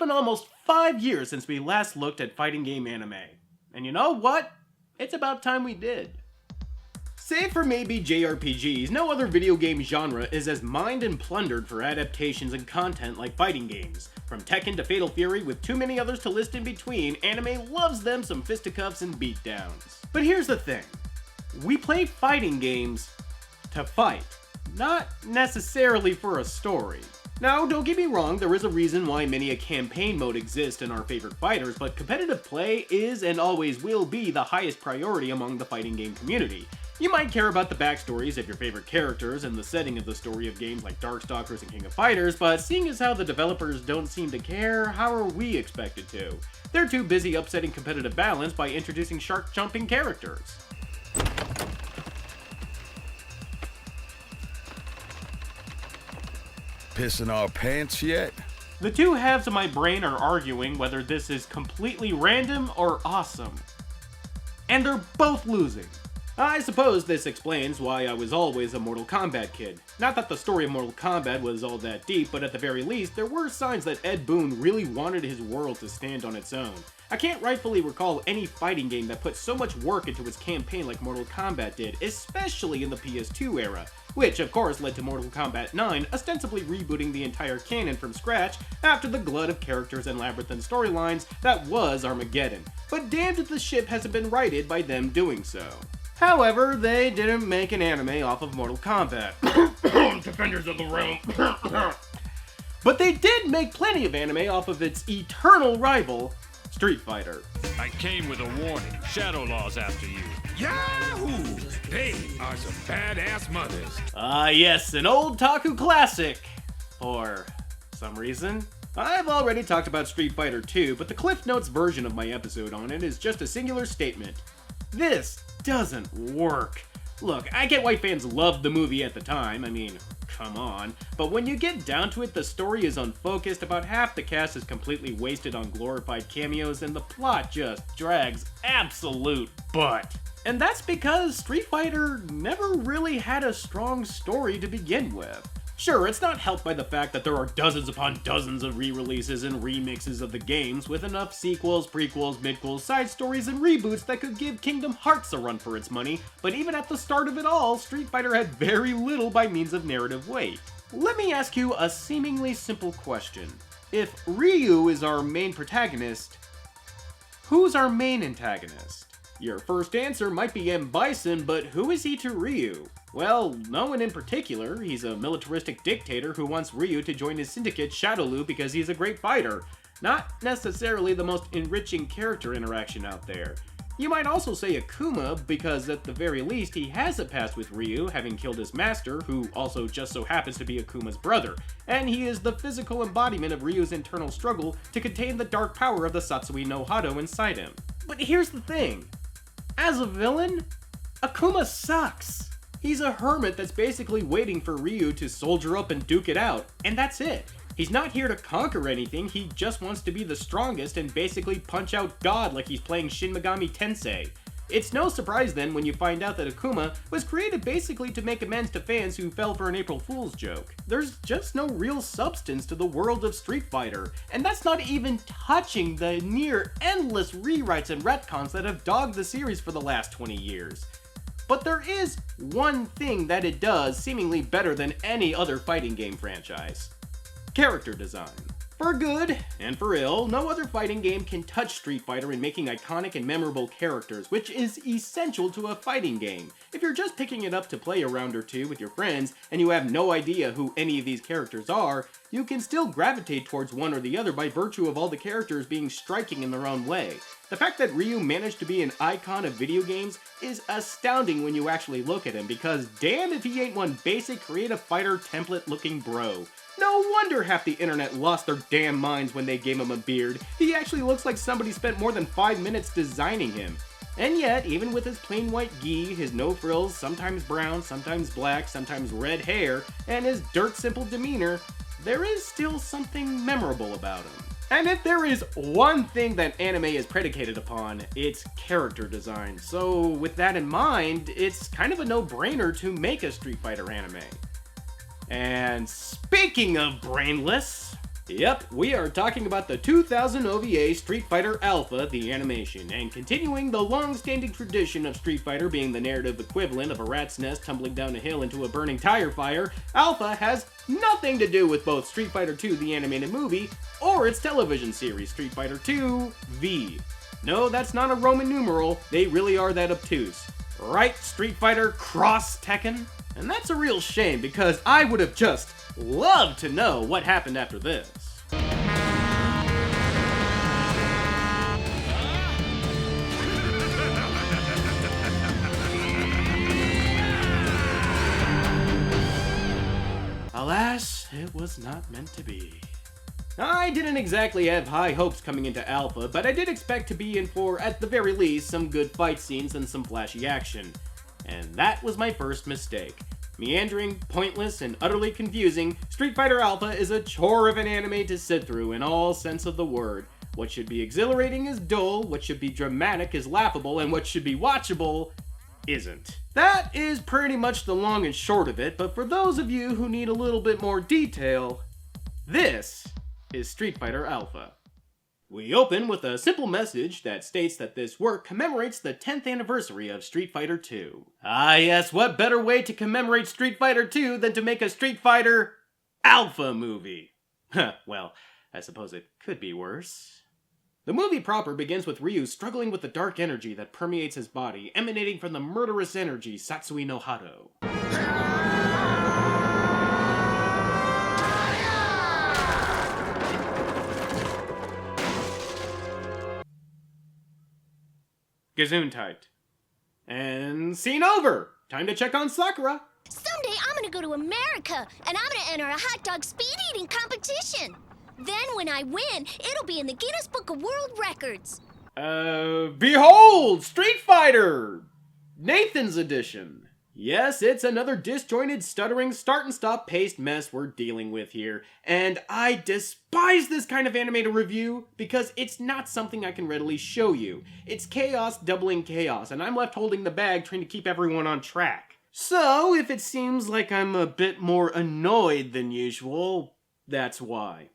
been almost 5 years since we last looked at fighting game anime. And you know what? It's about time we did. Save for maybe JRPGs, no other video game genre is as mined and plundered for adaptations and content like fighting games. From Tekken to Fatal Fury, with too many others to list in between, anime loves them some fisticuffs and beatdowns. But here's the thing. We play fighting games to fight, not necessarily for a story. Now, don't get me wrong, there is a reason why many a campaign mode exists in our favorite fighters, but competitive play is and always will be the highest priority among the fighting game community. You might care about the backstories of your favorite characters and the setting of the story of games like Darkstalkers and King of Fighters, but seeing as how the developers don't seem to care, how are we expected to? They're too busy upsetting competitive balance by introducing shark-jumping characters. Pissing our pants yet? The two halves of my brain are arguing whether this is completely random or awesome. And they're both losing. I suppose this explains why I was always a Mortal Kombat kid. Not that the story of Mortal Kombat was all that deep, but at the very least, there were signs that Ed Boon really wanted his world to stand on its own. I can't rightfully recall any fighting game that put so much work into its campaign like Mortal Kombat did, especially in the PS2 era, which of course led to Mortal Kombat 9 ostensibly rebooting the entire canon from scratch after the glut of characters and labyrinthine storylines that was Armageddon. But damned if the ship hasn't been righted by them doing so. However, they didn't make an anime off of Mortal Kombat. Defenders of the Realm. But they did make plenty of anime off of its eternal rival, Street Fighter. I came with a warning. Shadow Law's after you. Yahoo! They are some badass mothers. Yes, an old Taku classic. For some reason. I've already talked about Street Fighter 2, but the Cliff Notes version of my episode on it is just a singular statement. This doesn't work. Look, I get why fans loved the movie at the time, I mean, come on. But when you get down to it, the story is unfocused, about half the cast is completely wasted on glorified cameos, and the plot just drags absolute butt. And that's because Street Fighter never really had a strong story to begin with. Sure, it's not helped by the fact that there are dozens upon dozens of re-releases and remixes of the games, with enough sequels, prequels, midquels, side stories, and reboots that could give Kingdom Hearts a run for its money, but even at the start of it all, Street Fighter had very little by means of narrative weight. Let me ask you a seemingly simple question. If Ryu is our main protagonist, who's our main antagonist? Your first answer might be M. Bison, but who is he to Ryu? Well, no one in particular. He's a militaristic dictator who wants Ryu to join his syndicate Shadowloo because he's a great fighter. Not necessarily the most enriching character interaction out there. You might also say Akuma, because at the very least he has a past with Ryu, having killed his master, who also just so happens to be Akuma's brother, and he is the physical embodiment of Ryu's internal struggle to contain the dark power of the Satsui no Hado inside him. But here's the thing. As a villain, Akuma sucks. He's a hermit that's basically waiting for Ryu to soldier up and duke it out, and that's it. He's not here to conquer anything, he just wants to be the strongest and basically punch out God like he's playing Shin Megami Tensei. It's no surprise then when you find out that Akuma was created basically to make amends to fans who fell for an April Fool's joke. There's just no real substance to the world of Street Fighter, and that's not even touching the near endless rewrites and retcons that have dogged the series for the last 20 years. But there is one thing that it does seemingly better than any other fighting game franchise. Character design. For good and for ill, no other fighting game can touch Street Fighter in making iconic and memorable characters, which is essential to a fighting game. If you're just picking it up to play a round or two with your friends, and you have no idea who any of these characters are, you can still gravitate towards one or the other by virtue of all the characters being striking in their own way. The fact that Ryu managed to be an icon of video games is astounding when you actually look at him, because damn if he ain't one basic creative fighter template looking bro. No wonder half the internet lost their damn minds when they gave him a beard. He actually looks like somebody spent more than 5 minutes designing him. And yet, even with his plain white gi, his no frills, sometimes brown, sometimes black, sometimes red hair, and his dirt simple demeanor, there is still something memorable about him. And if there is one thing that anime is predicated upon, it's character design. So with that in mind, it's kind of a no-brainer to make a Street Fighter anime. And speaking of brainless, Yep, we are talking about the 2000 OVA Street Fighter Alpha, the animation, and continuing the long-standing tradition of Street Fighter being the narrative equivalent of a rat's nest tumbling down a hill into a burning tire fire, Alpha has nothing to do with both Street Fighter II, the animated movie, or its television series, Street Fighter II V. No, that's not a Roman numeral, they really are that obtuse. Right, Street Fighter Cross Tekken? And that's a real shame, because I would have just loved to know what happened after this. Alas, it was not meant to be. I didn't exactly have high hopes coming into Alpha, but I did expect to be in for, at the very least, some good fight scenes and some flashy action. And that was my first mistake. Meandering, pointless, and utterly confusing, Street Fighter Alpha is a chore of an anime to sit through in all sense of the word. What should be exhilarating is dull, what should be dramatic is laughable, and what should be watchable isn't. That is pretty much the long and short of it, but for those of you who need a little bit more detail, this is Street Fighter Alpha. We open with a simple message that states that this work commemorates the 10th anniversary of Street Fighter II. Ah yes, what better way to commemorate Street Fighter II than to make a Street Fighter Alpha movie? Well, I suppose it could be worse. The movie proper begins with Ryu struggling with the dark energy that permeates his body, emanating from the murderous energy Satsui no Hado. Gesundheit. And scene over! Time to check on Sakura! Someday I'm gonna go to America, and I'm gonna enter a hot dog speed eating competition. Then when I win, it'll be in the Guinness Book of World Records. Behold! Street Fighter! Nathan's edition. Yes, it's another disjointed, stuttering, start-and-stop paced mess we're dealing with here. And I despise this kind of animated review because it's not something I can readily show you. It's chaos doubling chaos, and I'm left holding the bag trying to keep everyone on track. So, if it seems like I'm a bit more annoyed than usual, that's why.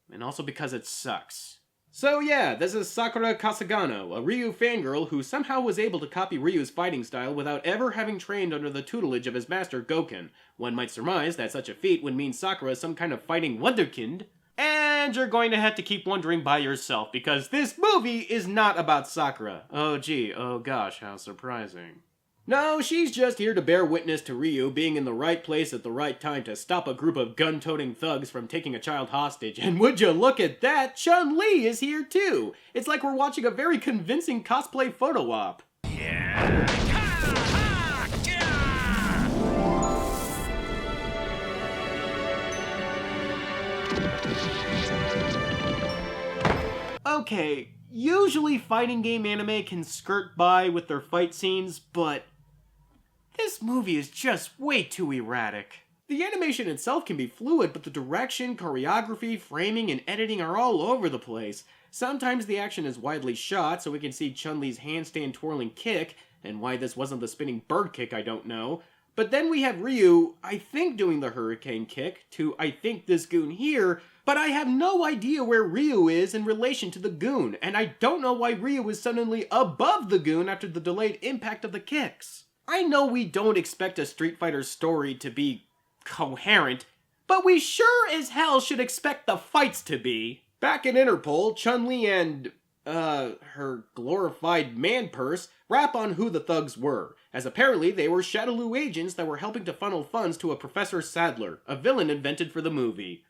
And also because it sucks. So yeah, this is Sakura Kasagano, a Ryu fangirl who somehow was able to copy Ryu's fighting style without ever having trained under the tutelage of his master Goken. One might surmise that such a feat would mean Sakura is some kind of fighting wonderkind. And you're going to have to keep wondering by yourself, because this movie is not about Sakura. Oh gee, oh gosh, how surprising. No, she's just here to bear witness to Ryu being in the right place at the right time to stop a group of gun-toting thugs from taking a child hostage. And would you look at that, Chun-Li is here too! It's like we're watching a very convincing cosplay photo op. Okay, usually fighting game anime can skirt by with their fight scenes, but this movie is just way too erratic. The animation itself can be fluid, but the direction, choreography, framing, and editing are all over the place. Sometimes the action is widely shot, so we can see Chun-Li's handstand twirling kick, and why this wasn't the spinning bird kick I don't know. But then we have Ryu, I think doing the hurricane kick, to I think this goon here, but I have no idea where Ryu is in relation to the goon, and I don't know why Ryu is suddenly above the goon after the delayed impact of the kicks. I know we don't expect a Street Fighter story to be coherent, but we sure as hell should expect the fights to be. Back in Interpol, Chun-Li and, her glorified man-purse rap on who the thugs were, as apparently they were Shadowloo agents that were helping to funnel funds to a Professor Sadler, a villain invented for the movie.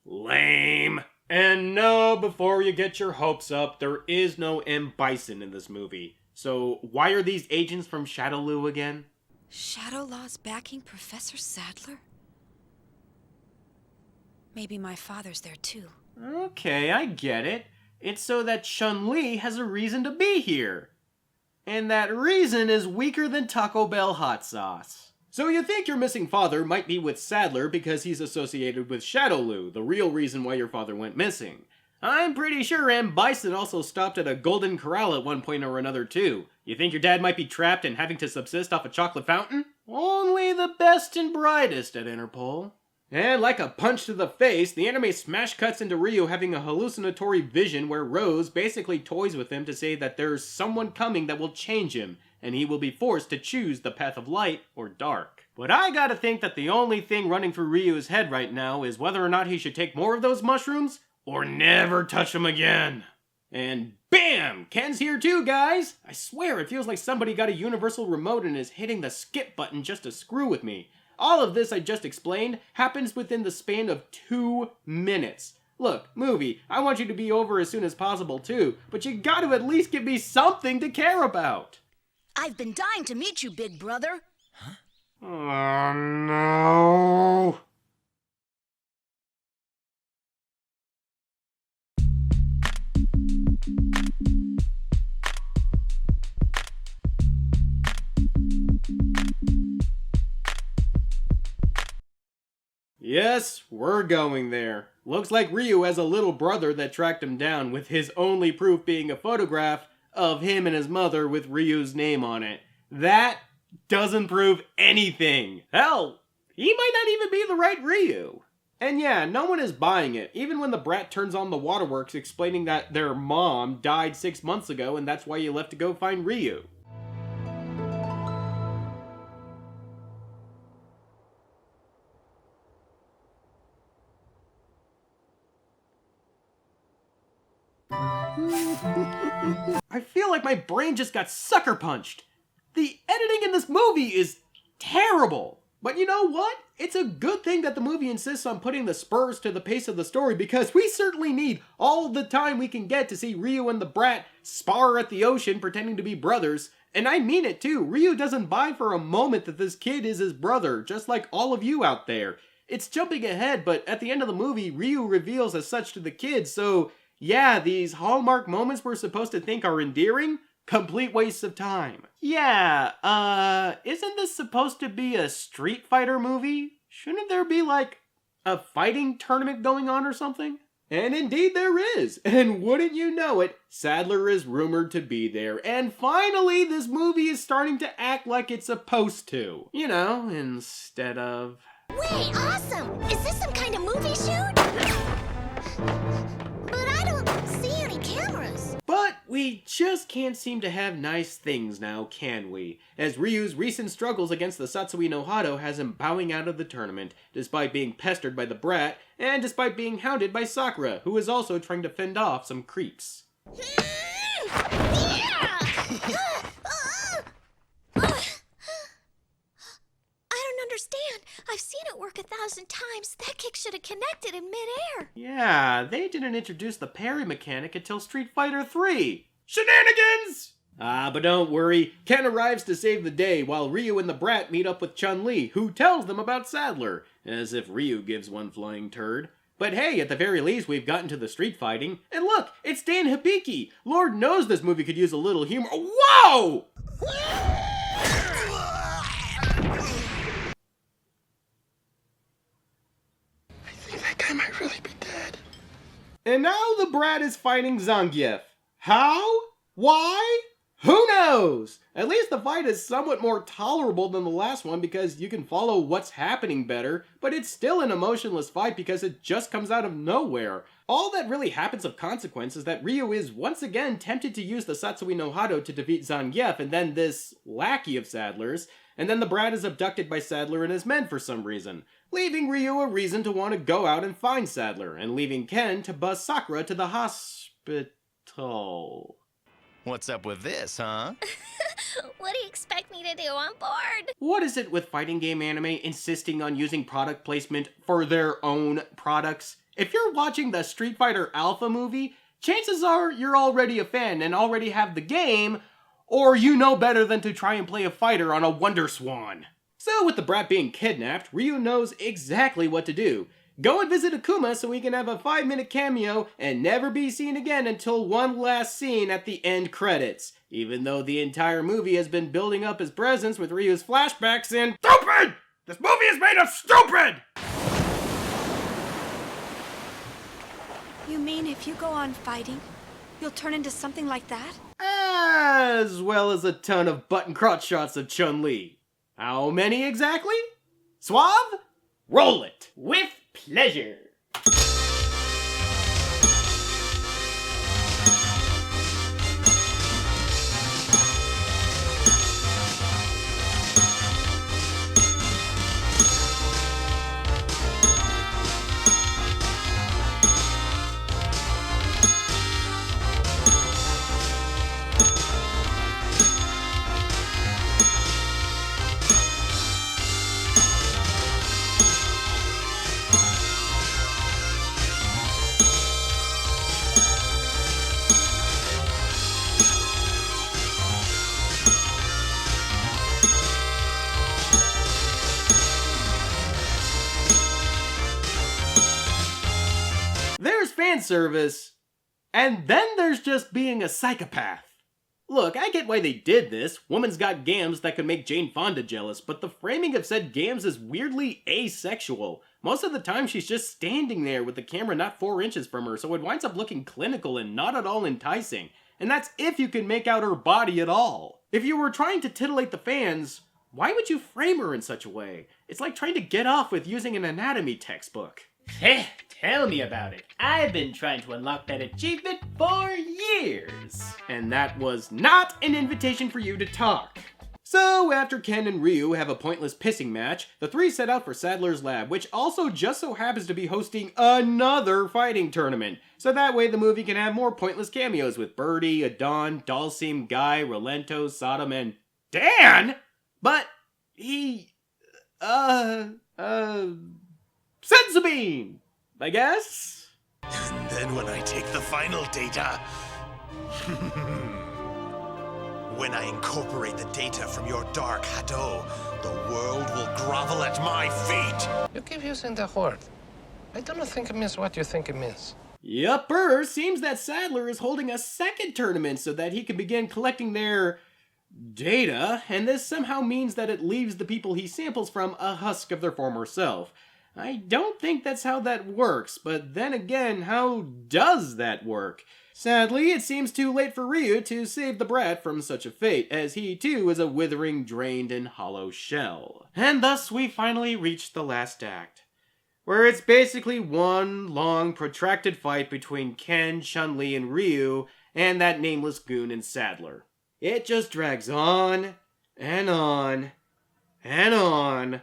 Lame. And no, before you get your hopes up, there is no M. Bison in this movie. So why are these agents from Shadowloo again? Shadowlaw's backing Professor Sadler? Maybe my father's there too. Okay, I get it. It's so that Chun-Li has a reason to be here. And that reason is weaker than Taco Bell hot sauce. So you think your missing father might be with Sadler because he's associated with Shadowloo, the real reason why your father went missing. I'm pretty sure M. Bison also stopped at a Golden Corral at one point or another too. You think your dad might be trapped and having to subsist off a chocolate fountain? Only the best and brightest at Interpol. And like a punch to the face, the anime smash cuts into Ryu having a hallucinatory vision where Rose basically toys with him to say that there's someone coming that will change him, and he will be forced to choose the path of light or dark. But I gotta think that the only thing running through Ryu's head right now is whether or not he should take more of those mushrooms, or never touch them again. And BAM! Ken's here too, guys! I swear it feels like somebody got a universal remote and is hitting the skip button just to screw with me. All of this I just explained happens within the span of 2 minutes. Look, movie, I want you to be over as soon as possible too, but you gotta at least give me something to care about. I've been dying to meet you, big brother. Oh no. Yes, we're going there. Looks like Ryu has a little brother that tracked him down, with his only proof being a photograph of him and his mother with Ryu's name on it. That doesn't prove anything. Hell, he might not even be the right Ryu. And yeah, no one is buying it, even when the brat turns on the waterworks explaining that their mom died 6 months ago and that's why he left to go find Ryu. I feel like my brain just got sucker punched. The editing in this movie is terrible. But you know what? It's a good thing that the movie insists on putting the spurs to the pace of the story, because we certainly need all the time we can get to see Ryu and the brat spar at the ocean pretending to be brothers. And I mean it too. Ryu doesn't buy for a moment that this kid is his brother, just like all of you out there. It's jumping ahead, but at the end of the movie, Ryu reveals as such to the kids, so yeah, these hallmark moments we're supposed to think are endearing? Complete waste of time. Yeah, isn't this supposed to be a Street Fighter movie? Shouldn't there be like a fighting tournament going on or something? And indeed there is. And wouldn't you know it, Sadler is rumored to be there. And finally, this movie is starting to act like it's supposed to. You know, instead of... Wait, awesome! Is this some kind of movie shoot? But I don't see any cameras. But we just can't seem to have nice things now, can we? As Ryu's recent struggles against the Satsui no Hado has him bowing out of the tournament, despite being pestered by the brat, and despite being hounded by Sakura, who is also trying to fend off some creeps. Understand. I've seen it work 1,000 times. That kick should have connected in midair. Yeah, they didn't introduce the parry mechanic until Street Fighter 3. Shenanigans! But don't worry. Ken arrives to save the day while Ryu and the brat meet up with Chun-Li, who tells them about Sadler, as if Ryu gives one flying turd. But hey, at the very least, we've gotten to the street fighting. And look, it's Dan Hibiki! Lord knows this movie could use a little humor. Whoa! That guy might really be dead. And now the brat is fighting Zangief. How? Why? Who knows? At least the fight is somewhat more tolerable than the last one because you can follow what's happening better, but it's still an emotionless fight because it just comes out of nowhere. All that really happens of consequence is that Ryu is once again tempted to use the Satsui no Hado to defeat Zangief and then this lackey of Sadler's, and then the brat is abducted by Sadler and his men for some reason, leaving Ryu a reason to want to go out and find Sadler, and leaving Ken to buzz Sakura to the hospital. What's up with this, huh? What do you expect me to do on board? What is it with fighting game anime insisting on using product placement for their own products? If you're watching the Street Fighter Alpha movie, chances are you're already a fan and already have the game, or you know better than to try and play a fighter on a Wonder Swan. So with the brat being kidnapped, Ryu knows exactly what to do. Go and visit Akuma so he can have a 5-minute cameo and never be seen again until one last scene at the end credits. Even though the entire movie has been building up his presence with Ryu's flashbacks and STUPID! This movie is made of stupid! You mean if you go on fighting, you'll turn into something like that? As well as a ton of button crotch shots of Chun-Li. How many exactly? Suave? Roll it! With pleasure. There's fan service, and then there's just being a psychopath. Look, I get why they did this. Woman's got gams that could make Jane Fonda jealous, but the framing of said gams is weirdly asexual. Most of the time she's just standing there with the camera not 4 inches from her, so it winds up looking clinical and not at all enticing. And that's if you can make out her body at all. If you were trying to titillate the fans, why would you frame her in such a way? It's like trying to get off with using an anatomy textbook. Heh, tell me about it. I've been trying to unlock that achievement for years. And that was not an invitation for you to talk. So, after Ken and Ryu have a pointless pissing match, the three set out for Sadler's Lab, which also just so happens to be hosting another fighting tournament. So that way the movie can have more pointless cameos with Birdie, Adon, Dalsim, Guy, Rolento, Sodom, and Dan? But Sensabean, I guess? And then when I take the final data... when I incorporate the data from your dark Hado, the world will grovel at my feet! You keep using the word. I don't think it means what you think it means. Yupper, seems that Sadler is holding a second tournament so that he can begin collecting their data, and this somehow means that it leaves the people he samples from a husk of their former self. I don't think that's how that works, but then again, how does that work? Sadly, it seems too late for Ryu to save the brat from such a fate, as he too is a withering, drained, and hollow shell. And thus we finally reach the last act, where it's basically one long, protracted fight between Ken, Chun-Li, and Ryu, and that nameless goon in Sadler. It just drags on, and on, and on,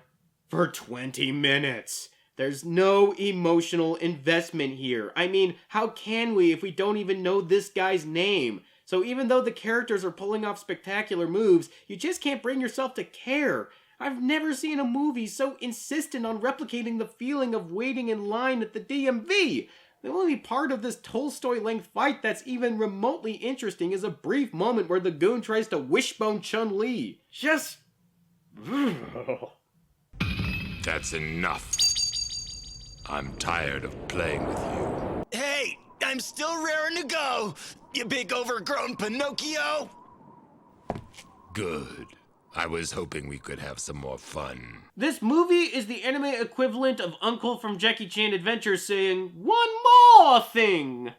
for 20 minutes. There's no emotional investment here. I mean, how can we if we don't even know this guy's name? So even though the characters are pulling off spectacular moves, you just can't bring yourself to care. I've never seen a movie so insistent on replicating the feeling of waiting in line at the DMV. The only part of this Tolstoy-length fight that's even remotely interesting is a brief moment where the goon tries to wishbone Chun-Li. Just... That's enough. I'm tired of playing with you. Hey, I'm still raring to go, you big overgrown Pinocchio! Good. I was hoping we could have some more fun. This movie is the anime equivalent of Uncle from Jackie Chan Adventures saying, "One more thing!"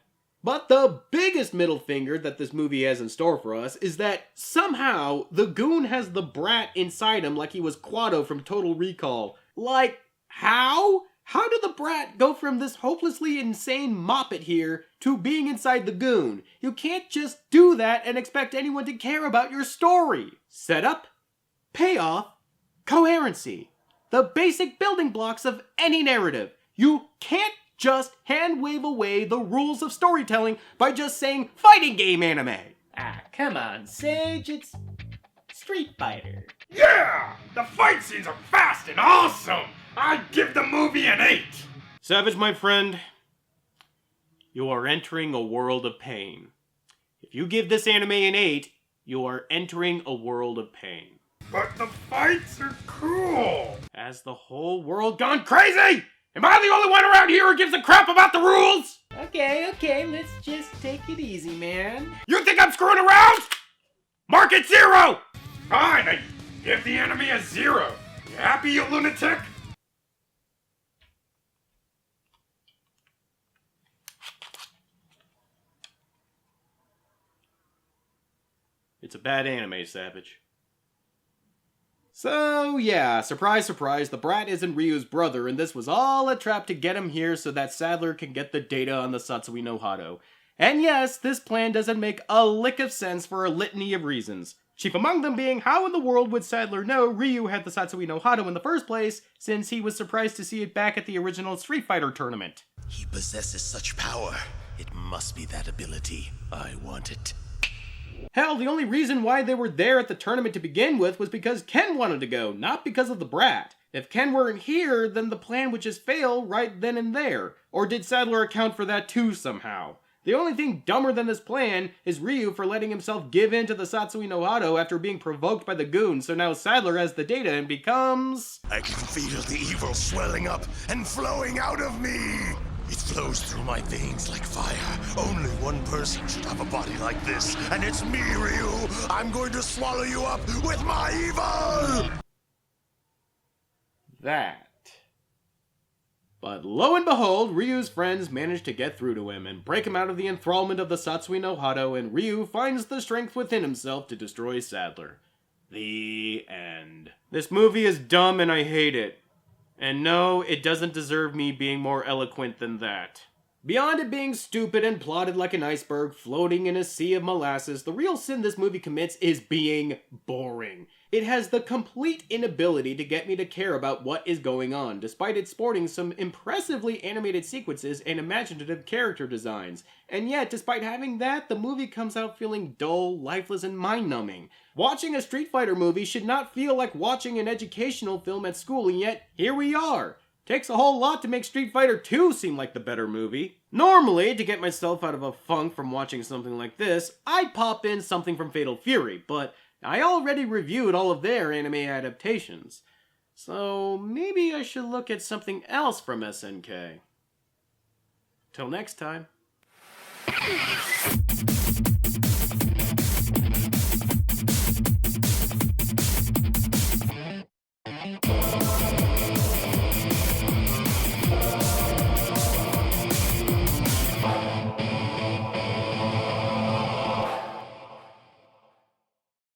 But the biggest middle finger that this movie has in store for us is that somehow the goon has the brat inside him like he was Quado from Total Recall. Like, how? How did the brat go from this hopelessly insane moppet here to being inside the goon? You can't just do that and expect anyone to care about your story. Setup, payoff, coherency. The basic building blocks of any narrative. You can't just hand-wave away the rules of storytelling by just saying fighting game anime. Ah, come on, Sage, it's Street Fighter. Yeah! The fight scenes are fast and awesome! I'd give the movie an 8! Savage, my friend, you are entering a world of pain. If you give this anime an 8, you are entering a world of pain. But the fights are cool! Has the whole world gone crazy? Am I the only one around here who gives a crap about the rules? Okay, let's just take it easy, man. You think I'm screwing around? Mark it 0! Fine, I give the enemy a 0. You happy, you lunatic? It's a bad anime, Savage. So yeah, surprise surprise, the brat isn't Ryu's brother, and this was all a trap to get him here so that Sadler can get the data on the Satsui no Hado. And yes, this plan doesn't make a lick of sense for a litany of reasons. Chief among them being, how in the world would Sadler know Ryu had the Satsui no Hado in the first place, since he was surprised to see it back at the original Street Fighter tournament? He possesses such power. It must be that ability. I want it. Hell, the only reason why they were there at the tournament to begin with was because Ken wanted to go, not because of the brat. If Ken weren't here, then the plan would just fail right then and there. Or did Sadler account for that too somehow? The only thing dumber than this plan is Ryu for letting himself give in to the Satsui no Hado after being provoked by the goons, so now Sadler has the data and becomes... I can feel the evil swelling up and flowing out of me. It flows through my veins like fire. Only one person should have a body like this, and it's me, Ryu. I'm going to swallow you up with my evil! That. But lo and behold, Ryu's friends manage to get through to him and break him out of the enthrallment of the Satsui no Hado, and Ryu finds the strength within himself to destroy Sadler. The end. This movie is dumb and I hate it. And no, it doesn't deserve me being more eloquent than that. Beyond it being stupid and plotted like an iceberg floating in a sea of molasses, the real sin this movie commits is being boring. It has the complete inability to get me to care about what is going on, despite it sporting some impressively animated sequences and imaginative character designs. And yet, despite having that, the movie comes out feeling dull, lifeless, and mind-numbing. Watching a Street Fighter movie should not feel like watching an educational film at school, and yet, here we are. Takes a whole lot to make Street Fighter 2 seem like the better movie. Normally, to get myself out of a funk from watching something like this, I'd pop in something from Fatal Fury, but I already reviewed all of their anime adaptations. So maybe I should look at something else from SNK. Till next time.